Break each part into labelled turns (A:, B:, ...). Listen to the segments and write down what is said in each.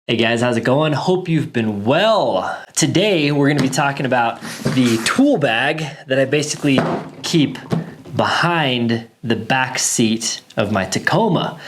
A: Hey guys, how's it going? Hope you've been well. Today we're going to be talking about the tool bag that I basically keep behind the back seat of my Tacoma.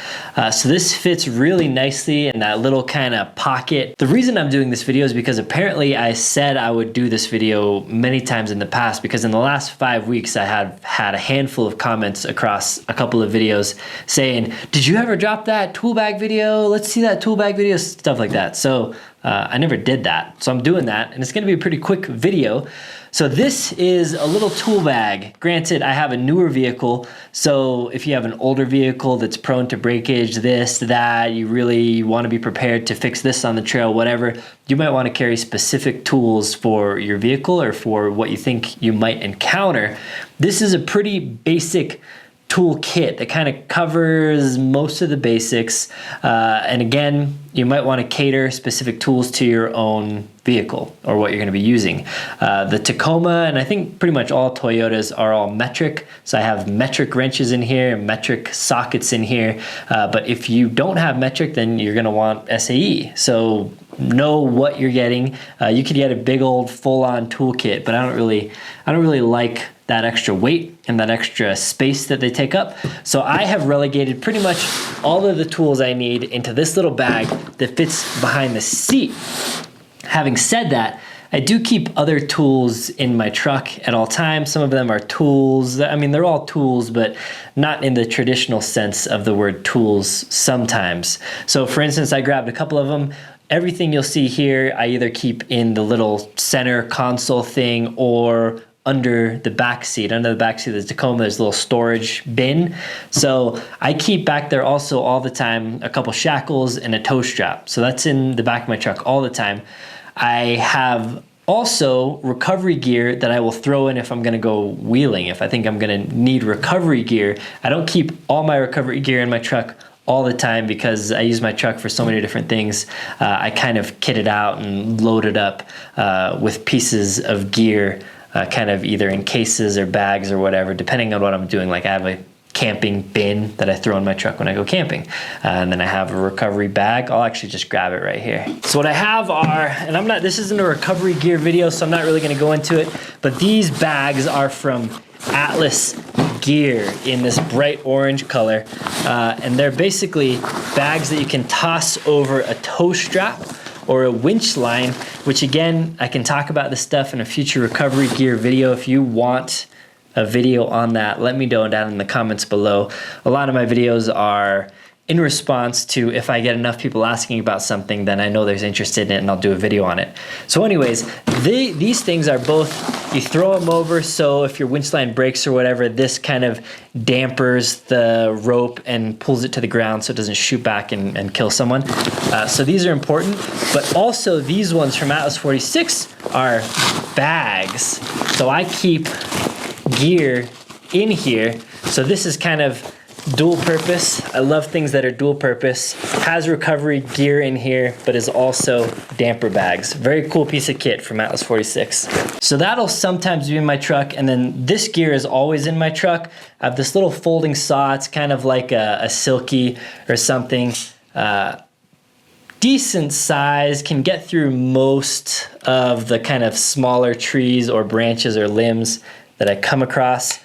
A: So this fits really nicely in that little kind of pocket. The reason I'm doing this video is because apparently I said I would do this video many times in the past, because in the last 5 weeks I have had a handful of comments across a couple of videos saying, did you ever drop that tool bag video? Let's see that tool bag video, stuff like that. So I never did that. So I'm doing that, and it's gonna be a pretty quick video. So this is a little tool bag. Granted, I have a newer vehicle, so if you have an older vehicle that's prone to breakage, this, that, you really want to be prepared to fix this on the trail, whatever, you might want to carry specific tools for your vehicle or for what you think you might encounter. This is a pretty basic tool kit that kind of covers most of the basics. And again, you might want to cater specific tools to your own vehicle or what you're going to be using. The Tacoma, and I think pretty much all Toyotas, are all metric. So I have metric wrenches in here, metric sockets in here. But if you don't have metric, then you're going to want SAE. So know what you're getting. You could get a big old full-on toolkit, but I don't really like that extra weight and that extra space that they take up. So I have relegated pretty much all of the tools I need into this little bag that fits behind the seat. Having said that, I do keep other tools in my truck at all times. Some of them are tools. I mean, they're all tools, but not in the traditional sense of the word tools sometimes. So for instance, I grabbed a couple of them. Everything you'll see here, I either keep in the little center console thing or under the back seat. Under the back seat of the Tacoma, there's a little storage bin. So I keep back there also all the time a couple shackles and a tow strap. So that's in the back of my truck all the time. I have also recovery gear that I will throw in if I'm gonna go wheeling, if I think I'm gonna need recovery gear. I don't keep all my recovery gear in my truck all the time because I use my truck for so many different things. I kind of kit it out and load it up with pieces of gear, kind of either in cases or bags or whatever, depending on what I'm doing. Like I have a camping bin that I throw in my truck when I go camping. And then I have a recovery bag. I'll actually just grab it right here. So what I have are, and this isn't a recovery gear video, so I'm not really gonna go into it, but these bags are from Atlas Gear in this bright orange color. And they're basically bags that you can toss over a tow strap or a winch line, which again, I can talk about this stuff in a future recovery gear video. If you want a video on that, let me know down in the comments below. A lot of my videos are in response to if I get enough people asking about something, then I know there's interest in it and I'll do a video on it. So anyways, these things are both, you throw them over, so if your winch line breaks or whatever, this kind of dampers the rope and pulls it to the ground so it doesn't shoot back and kill someone. So these are important, but also these ones from Atlas 46 are bags. So I keep gear in here. So this is kind of dual purpose. I love things that are dual purpose. Has recovery gear in here, but is also damper bags. Very cool piece of kit from Atlas 46. So that'll sometimes be in my truck, and then this gear is always in my truck. I have this little folding saw. It's kind of like a Silky or something. Decent size, can get through most of the kind of smaller trees or branches or limbs that I come across.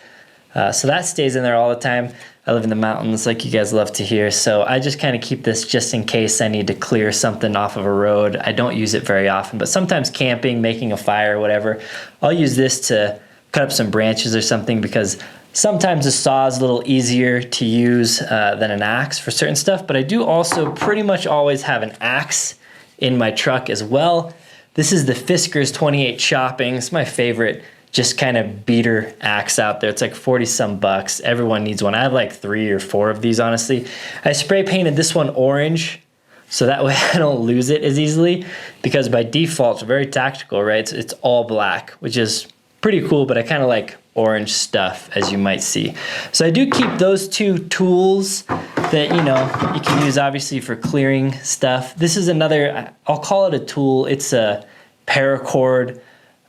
A: So that stays in there all the time. I live in the mountains like you guys love to hear, so I just kind of keep this just in case I need to clear something off of a road. I don't use it very often, but sometimes camping, making a fire or whatever, I'll use this to cut up some branches or something, because sometimes a saw is a little easier to use than an axe for certain stuff, but I do also pretty much always have an axe in my truck as well. This is the Fiskars 28 Chopping. It's my favorite just kind of beater axe out there. It's like 40 some bucks. Everyone needs one. I have like 3 or 4 of these, honestly. I spray painted this one orange, so that way I don't lose it as easily, because by default it's very tactical, right? It's all black, which is pretty cool, but I kind of like orange stuff, as you might see. So I do keep those 2 tools that, you know, you can use obviously for clearing stuff. This is another, I'll call it a tool. It's a paracord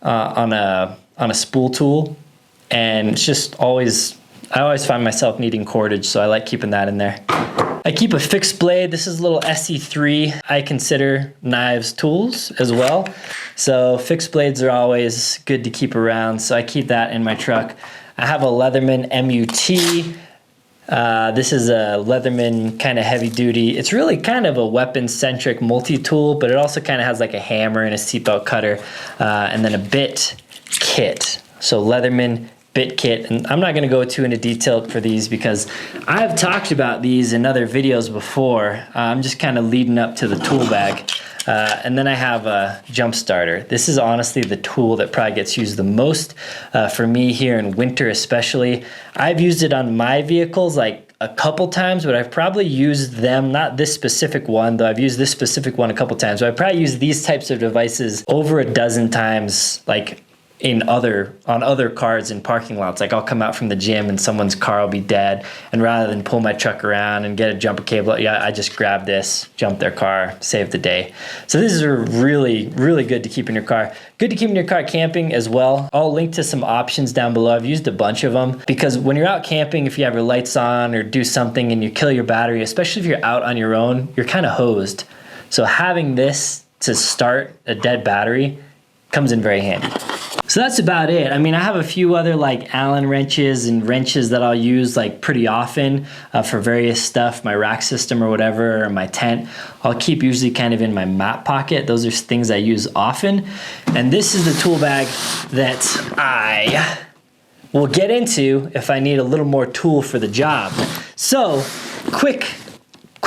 A: on a spool tool, and it's just always, I always find myself needing cordage, so I like keeping that in there. I keep a fixed blade. This is a little SE3. I consider knives tools as well. So fixed blades are always good to keep around. So I keep that in my truck. I have a Leatherman MUT. This is a Leatherman kind of heavy duty. It's really kind of a weapon-centric multi-tool, but it also kind of has like a hammer and a seatbelt cutter, and then a bit kit. So Leatherman bit kit, and I'm not going to go too into detail for these because I've talked about these in other videos before. I'm just kind of leading up to the tool bag. And then I have a jump starter. This is honestly the tool that probably gets used the most for me here in winter especially. I've used it on my vehicles like a couple times, but I've probably used them, not this specific one, though I've used this specific one a couple times, but I've probably used these types of devices over a dozen times, like on other cars in parking lots. Like I'll come out from the gym and someone's car will be dead, and rather than pull my truck around and get a jumper cable, I just grab this, jump their car, save the day. So these are really, really good to keep in your car. Good to keep in your car camping as well. I'll link to some options down below. I've used a bunch of them because when you're out camping, if you have your lights on or do something and you kill your battery, especially if you're out on your own, you're kind of hosed. So having this to start a dead battery comes in very handy. So that's about it. I mean, I have a few other like Allen wrenches and wrenches that I'll use like pretty often for various stuff, my rack system or whatever, or my tent. I'll keep usually kind of in my map pocket. Those are things I use often. And this is the tool bag that I will get into if I need a little more tool for the job. So quick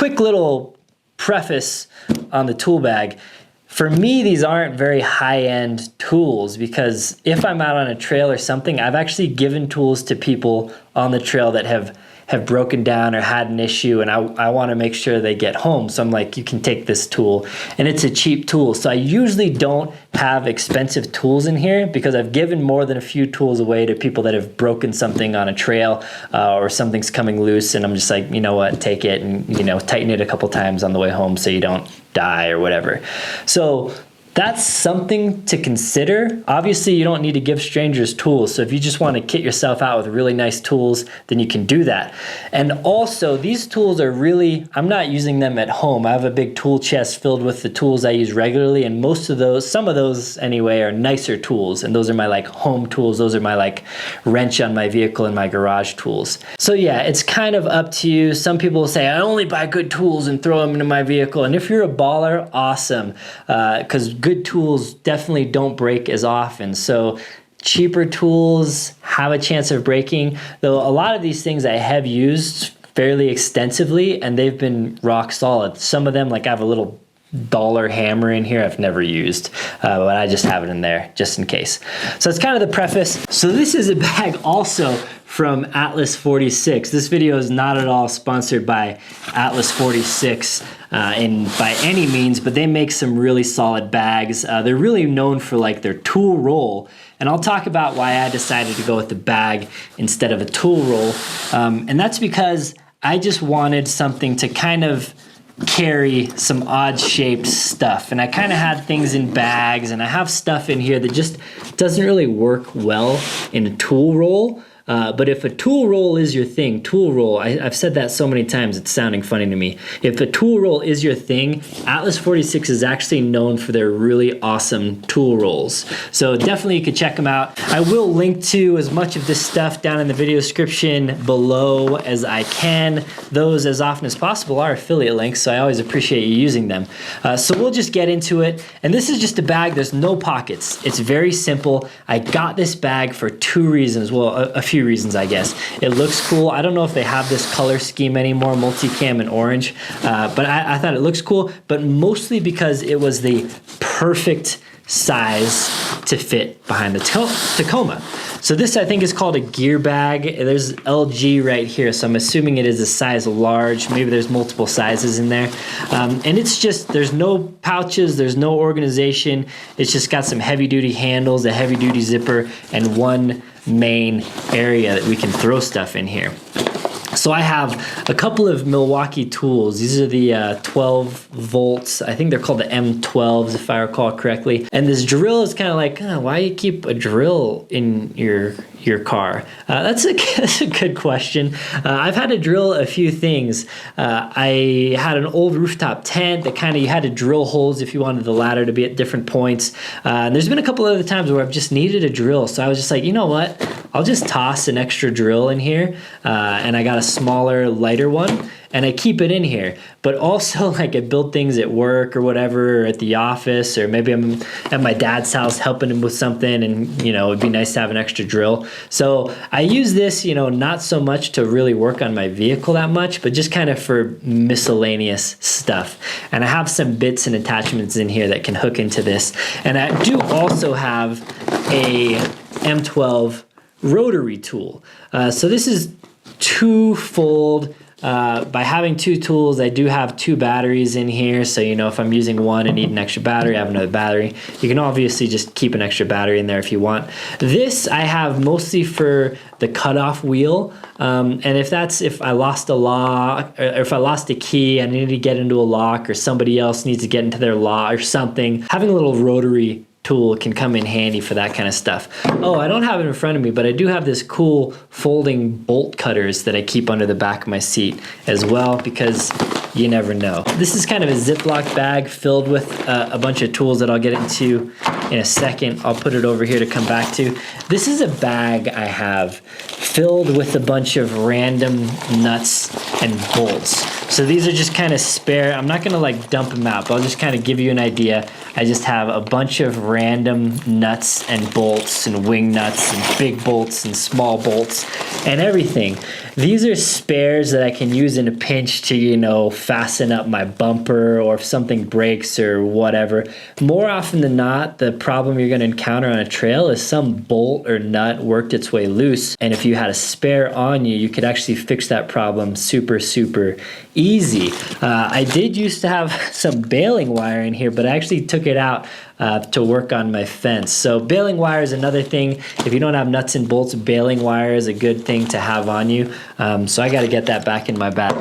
A: little preface on the tool bag. For me, these aren't very high-end tools because if I'm out on a trail or something, I've actually given tools to people on the trail that have broken down or had an issue, and I want to make sure they get home. So I'm like, you can take this tool, and it's a cheap tool. So I usually don't have expensive tools in here because I've given more than a few tools away to people that have broken something on a trail or something's coming loose, and I'm just like, you know what, take it and, you know, tighten it a couple times on the way home so you don't die or whatever. So that's something to consider. Obviously, you don't need to give strangers tools. So if you just want to kit yourself out with really nice tools, then you can do that. And also, these tools are really, I'm not using them at home. I have a big tool chest filled with the tools I use regularly, and most of those, some of those anyway, are nicer tools. And those are my like home tools. Those are my like wrench on my vehicle and my garage tools. So yeah, it's kind of up to you. Some people will say, I only buy good tools and throw them into my vehicle. And if you're a baller, awesome. Because good tools definitely don't break as often. So cheaper tools have a chance of breaking, though a lot of these things I have used fairly extensively and they've been rock solid. Some of them, like I have a little dollar hammer in here I've never used, but I just have it in there just in case. So it's kind of the preface. So this is a bag also from Atlas 46. This video is not at all sponsored by Atlas 46 by any means, but they make some really solid bags. They're really known for like their tool roll, and I'll talk about why I decided to go with the bag instead of a tool roll. And that's because I just wanted something to kind of carry some odd shaped stuff, and I kind of had things in bags, and I have stuff in here that just doesn't really work well in a tool roll. But if a tool roll is your thing, I've said that so many times, it's sounding funny to me. If a tool roll is your thing, Atlas 46 is actually known for their really awesome tool rolls. So definitely you could check them out. I will link to as much of this stuff down in the video description below as I can. Those, as often as possible, are affiliate links, so I always appreciate you using them. So we'll just get into it. And this is just a bag, there's no pockets. It's very simple. I got this bag for two reasons, well, a few reasons, I guess. It looks cool. I don't know if they have this color scheme anymore, multicam and orange, but I thought it looks cool, but mostly because it was the perfect size to fit behind the Tacoma. So this, I think, is called a gear bag. There's LG right here, so I'm assuming it is a size large. Maybe there's multiple sizes in there. And it's just, there's no pouches, there's no organization. It's just got some heavy-duty handles, a heavy-duty zipper, and one main area that we can throw stuff in here. So I have a couple of Milwaukee tools. These are the 12 volts. I think they're called the M12s if I recall correctly. And this drill is kind of like, why you keep a drill in your car? That's a good question. I've had to drill a few things. I had an old rooftop tent that you had to drill holes if you wanted the ladder to be at different points. And there's been a couple other times where I've just needed a drill. So I was just like, you know what? I'll just toss an extra drill in here. And I got a smaller, lighter one, and I keep it in here. But also, like, I build things at work or whatever, or at the office, or maybe I'm at my dad's house helping him with something, and it'd be nice to have an extra drill. So I use this, not so much to really work on my vehicle that much, but just kind of for miscellaneous stuff. And I have some bits and attachments in here that can hook into this. And I do also have a M12 Rotary Tool. So this is twofold. By having two tools, I do have two batteries in here. So, if I'm using one and need an extra battery, I have another battery. You can obviously just keep an extra battery in there if you want. This I have mostly for the cutoff wheel. And if I lost a lock, or if I lost a key and I need to get into a lock, or somebody else needs to get into their lock or something, having a little rotary tool can come in handy for that kind of stuff. Oh, I don't have it in front of me, but I do have this cool folding bolt cutters that I keep under the back of my seat as well, because you never know. This is kind of a Ziploc bag filled with a bunch of tools that I'll get into in a second. I'll put it over here to come back to. This is a bag I have filled with a bunch of random nuts and bolts. So these are just kind of spare. I'm not gonna like dump them out, but I'll just kind of give you an idea. I just have a bunch of random nuts and bolts and wing nuts and big bolts and small bolts and everything. These are spares that I can use in a pinch to, fasten up my bumper, or if something breaks or whatever. More often than not, the problem you're going to encounter on a trail is some bolt or nut worked its way loose. And if you had a spare on you, you could actually fix that problem super, super easy. I did used to have some baling wire in here, but I actually took it out to work on my fence. So baling wire is another thing. If you don't have nuts and bolts, baling wire is a good thing to have on you. So I got to get that back in my bag.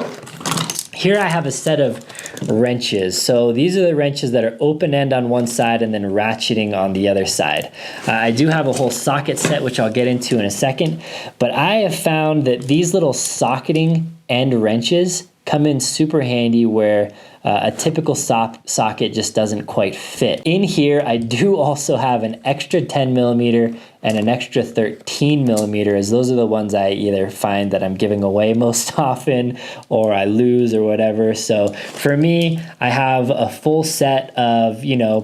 A: Here I have a set of wrenches. So these are the wrenches that are open end on one side and then ratcheting on the other side. I do have a whole socket set, which I'll get into in a second, but I have found that these little socketing end wrenches come in super handy where a typical socket just doesn't quite fit. In here, I do also have an extra 10 millimeter and an extra 13 millimeter, as those are the ones I either find that I'm giving away most often or I lose or whatever. So for me, I have a full set of,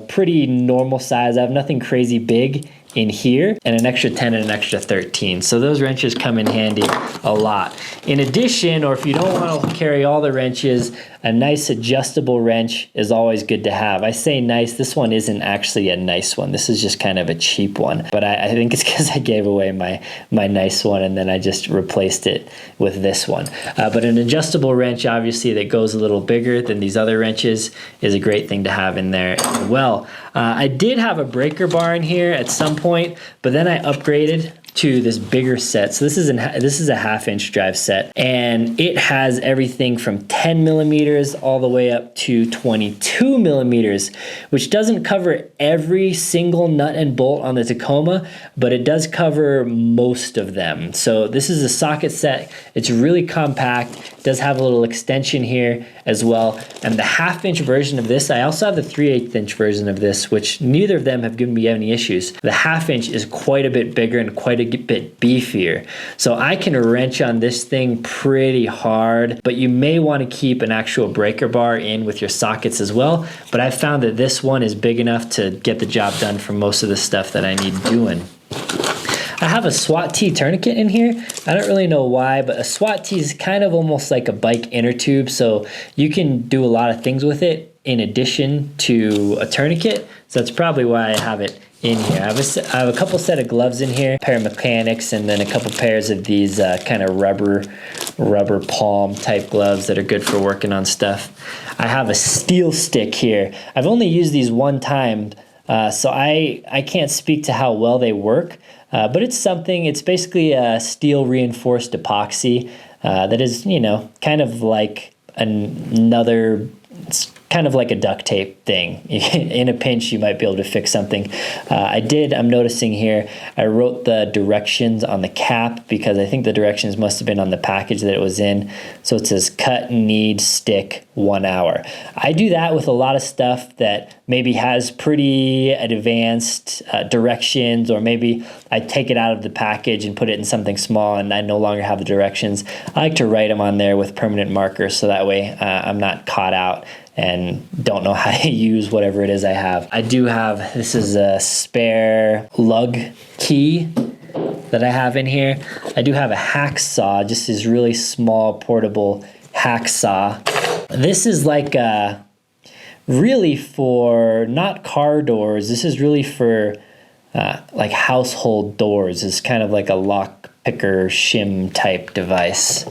A: pretty normal size. I have nothing crazy big in here, and an extra 10 and an extra 13. So those wrenches come in handy a lot. In addition, or if you don't want to carry all the wrenches, a nice adjustable wrench is always good to have. I say nice, this one isn't actually a nice one. This is just kind of a cheap one, but I think it's because I gave away my nice one and then I just replaced it with this one. But an adjustable wrench, obviously, that goes a little bigger than these other wrenches is a great thing to have in there as well. I did have a breaker bar in here at some point, but then I upgraded to this bigger set. So this is a half-inch drive set, and it has everything from 10 millimeters all the way up to 22 millimeters, which doesn't cover every single nut and bolt on the Tacoma, but it does cover most of them. So this is a socket set. It's really compact. It does have a little extension here as well. And the half-inch version of this, I also have the 3/8 inch version of this, which neither of them have given me any issues. The half-inch is quite a bit bigger and quite a bit beefier. So I can wrench on this thing pretty hard, but you may want to keep an actual breaker bar in with your sockets as well. But I found that this one is big enough to get the job done for most of the stuff that I need doing. I have a SWAT T tourniquet in here. I don't really know why, but a SWAT T is kind of almost like a bike inner tube, so you can do a lot of things with it in addition to a tourniquet. So that's probably why I have it in here. I have a couple set of gloves in here, a pair of mechanics, and then a couple pairs of these kind of rubber palm type gloves that are good for working on stuff. I have a steel stick here. I've only used these one time, so I can't speak to how well they work, but it's something. It's basically a steel reinforced epoxy. that is, you know, kind of like another, it's kind of like a duct tape thing. In a pinch, you might be able to fix something. I'm noticing here, I wrote the directions on the cap because I think the directions must have been on the package that it was in. So it says cut, knead, stick, 1 hour. I do that with a lot of stuff that maybe has pretty advanced directions, or maybe I take it out of the package and put it in something small and I no longer have the directions. I like to write them on there with permanent markers so that way I'm not caught out and don't know how to use whatever it is I have. I do have, this is a spare Lug Key that I have in here. I do have a hacksaw, just this really small portable hacksaw. This is like really for, not car doors, this is really for like household doors. It's kind of like a lock picker shim type device.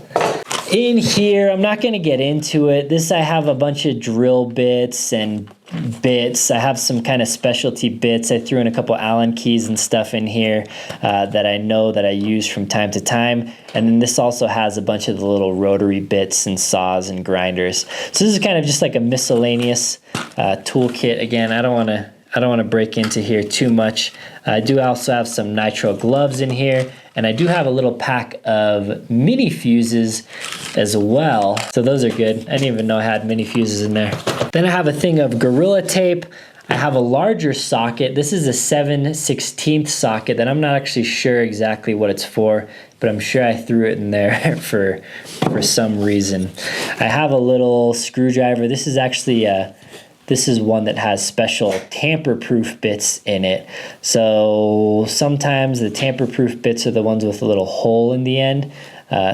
A: In here, I'm not going to get into it. This, I have a bunch of drill bits and bits. I have some kind of specialty bits. I threw in a couple Allen keys and stuff in here that I know that I use from time to time. And then this also has a bunch of the little rotary bits and saws and grinders. So this is kind of just like a miscellaneous toolkit. Again, I don't want to break into here too much. I do also have some nitro gloves in here, and I do have a little pack of mini fuses as well. So those are good. I didn't even know I had mini fuses in there. Then I have a thing of Gorilla Tape. I have a larger socket. This is a 7/16 socket that I'm not actually sure exactly what it's for, but I'm sure I threw it in there for some reason. I have a little screwdriver. This is actually this is one that has special tamper-proof bits in it. So sometimes the tamper-proof bits are the ones with a little hole in the end.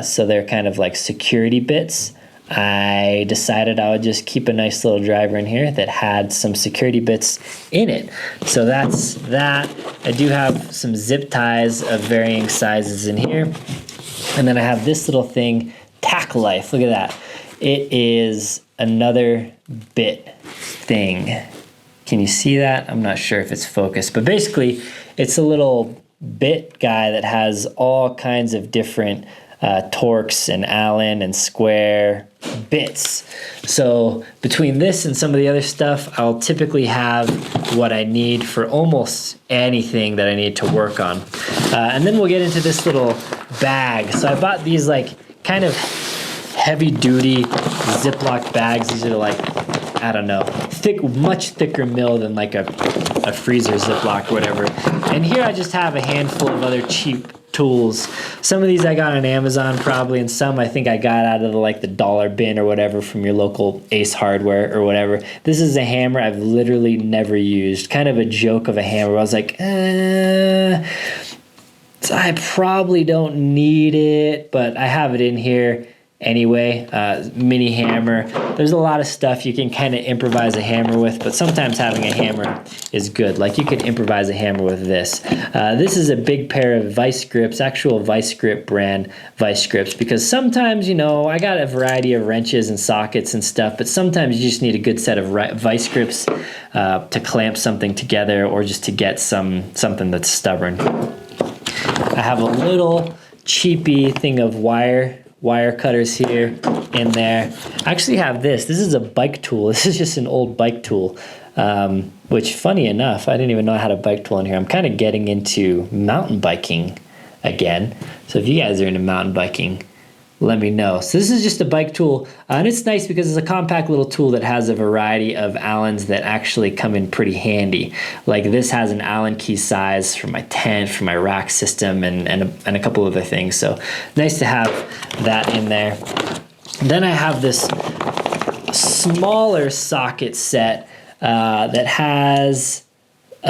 A: So they're kind of like security bits. I decided I would just keep a nice little driver in here that had some security bits in it. So that's that. I do have some zip ties of varying sizes in here. And then I have this little thing, Tack Life. Look at that. It is another bit thing. Can you see that? I'm not sure if it's focused, but basically it's a little bit guy that has all kinds of different Torx and Allen and square bits. So between this and some of the other stuff, I'll typically have what I need for almost anything that I need to work on. And then we'll get into this little bag. So I bought these like kind of heavy duty Ziploc bags. These are like, I don't know, much thicker mill than like a freezer Ziploc or whatever. And here I just have a handful of other cheap tools. Some of these I got on Amazon probably, and some I think I got out of the dollar bin or whatever from your local Ace Hardware or whatever. This is a hammer I've literally never used. Kind of a joke of a hammer. I was like, I probably don't need it, but I have it in here anyway. Mini hammer. There's a lot of stuff you can kind of improvise a hammer with, but sometimes having a hammer is good. Like you could improvise a hammer with this. This is a big pair of vice grips, actual vice grip brand vice grips, because sometimes, you know, I got a variety of wrenches and sockets and stuff, but sometimes you just need a good set of vice grips to clamp something together, or just to get something that's stubborn. I have a little cheapy thing of wire cutters here in there. I actually have this. This is a bike tool. This is just an old bike tool, which funny enough, I didn't even know I had a bike tool in here. I'm kind of getting into mountain biking again. So if you guys are into mountain biking, let me know. So this is just a bike tool, and it's nice because it's a compact little tool that has a variety of Allens that actually come in pretty handy. Like this has an Allen key size for my tent, for my rack system, and a couple other things. So nice to have that in there. Then I have this smaller socket set that has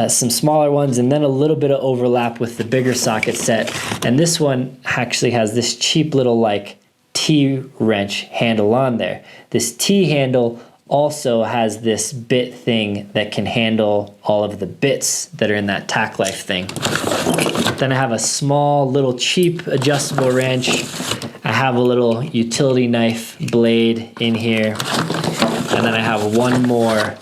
A: some smaller ones, and then a little bit of overlap with the bigger socket set. And this one actually has this cheap little like T-wrench handle on there. This T-handle also has this bit thing that can handle all of the bits that are in that Tack Life thing. Then I have a small little cheap adjustable wrench. I have a little utility knife blade in here. And then I have one more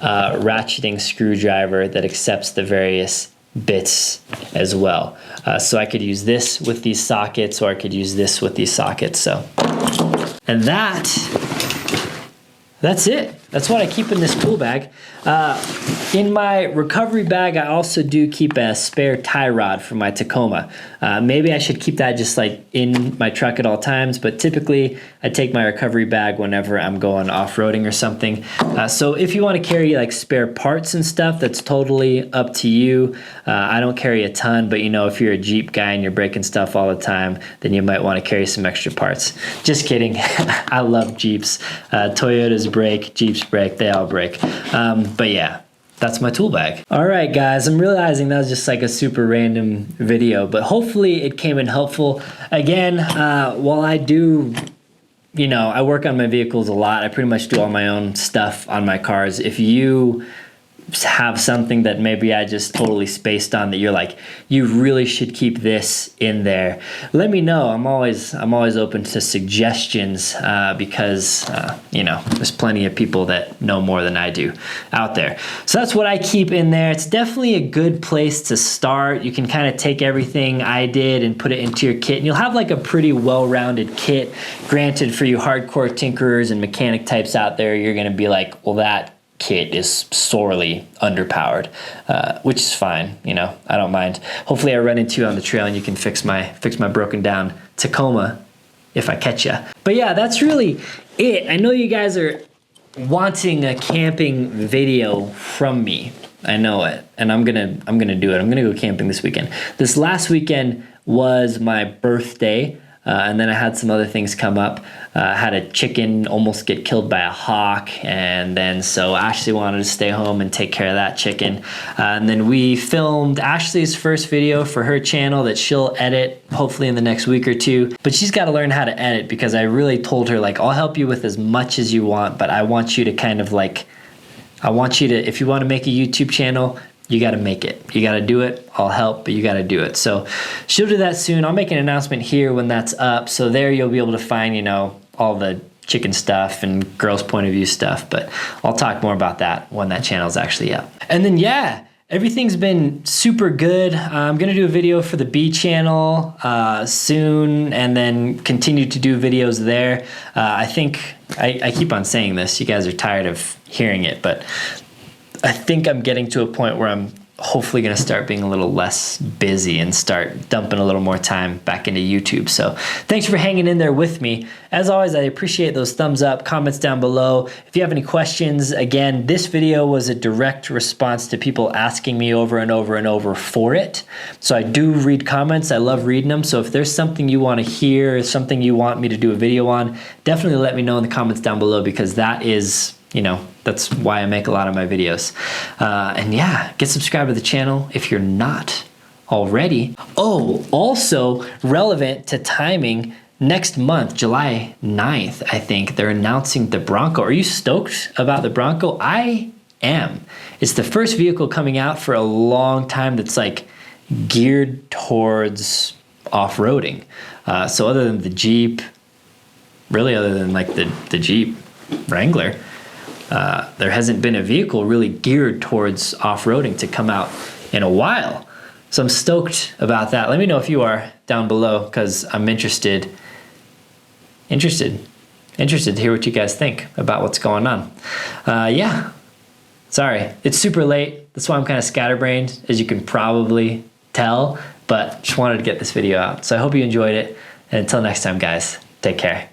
A: ratcheting screwdriver that accepts the various bits as well. So I could use this with these sockets, or I could use this with these sockets. So, and that's it. That's what I keep in this tool bag. In my recovery bag, I also do keep a spare tie rod for my Tacoma. Maybe I should keep that just like in my truck at all times, but typically I take my recovery bag whenever I'm going off-roading or something. So if you want to carry like spare parts and stuff, that's totally up to you. I don't carry a ton, but you know, if you're a Jeep guy and you're breaking stuff all the time, then you might want to carry some extra parts. Just kidding. I love Jeeps. Toyotas break, Jeeps break, they all break. But yeah, that's my tool bag. All right, guys, I'm realizing that was just like a super random video, but hopefully it came in helpful. Again, while I do, you know, I work on my vehicles a lot. I pretty much do all my own stuff on my cars. If you have something that maybe I just totally spaced on that you're like, you really should keep this in there, let me know. I'm always open to suggestions because you know, there's plenty of people that know more than I do out there. So that's what I keep in there. It's definitely a good place to start. You can kind of take everything I did and put it into your kit, and you'll have like a pretty well-rounded kit. Granted, for you hardcore tinkerers and mechanic types out there, you're gonna be like, well, that kit is sorely underpowered, which is fine. You know, I don't mind. Hopefully I run into you on the trail and you can fix my broken down Tacoma if I catch you. But yeah, that's really it. I know you guys are wanting a camping video from me. I know it, and I'm gonna do it. I'm gonna go camping this weekend. This last weekend was my birthday. And then I had some other things come up. I had a chicken almost get killed by a hawk, and then so Ashley wanted to stay home and take care of that chicken. And then we filmed Ashley's first video for her channel that she'll edit hopefully in the next week or two. But she's got to learn how to edit, because I really told her, like, I'll help you with as much as you want, but I want you to kind of like, I want you to, if you want to make a YouTube channel, you got to make it. You got to do it. I'll help, but you got to do it. So she'll do that soon. I'll make an announcement here when that's up. So there you'll be able to find, you know, all the chicken stuff and girls' point of view stuff. But I'll talk more about that when that channel's actually up. And then, yeah, everything's been super good. I'm going to do a video for the B channel soon, and then continue to do videos there. I think, I keep on saying this. You guys are tired of hearing it, but I think I'm getting to a point where I'm hopefully going to start being a little less busy and start dumping a little more time back into YouTube. So thanks for hanging in there with me. As always, I appreciate those thumbs up, comments down below. If you have any questions, again, this video was a direct response to people asking me over and over and over for it. So I do read comments. I love reading them. So if there's something you want to hear, or something you want me to do a video on, definitely let me know in the comments down below, because that is, you know, that's why I make a lot of my videos. And yeah, get subscribed to the channel if you're not already. Oh, also relevant to timing, next month, July 9th, I think, they're announcing the Bronco. Are you stoked about the Bronco? I am. It's the first vehicle coming out for a long time that's like geared towards off-roading. So other than the Jeep, really other than like the Jeep Wrangler, there hasn't been a vehicle really geared towards off-roading to come out in a while. So I'm stoked about that. Let me know if you are down below, because I'm interested to hear what you guys think about what's going on. Yeah, sorry, it's super late. That's why I'm kind of scatterbrained, as you can probably tell, but just wanted to get this video out. So I hope you enjoyed it. And until next time, guys, take care.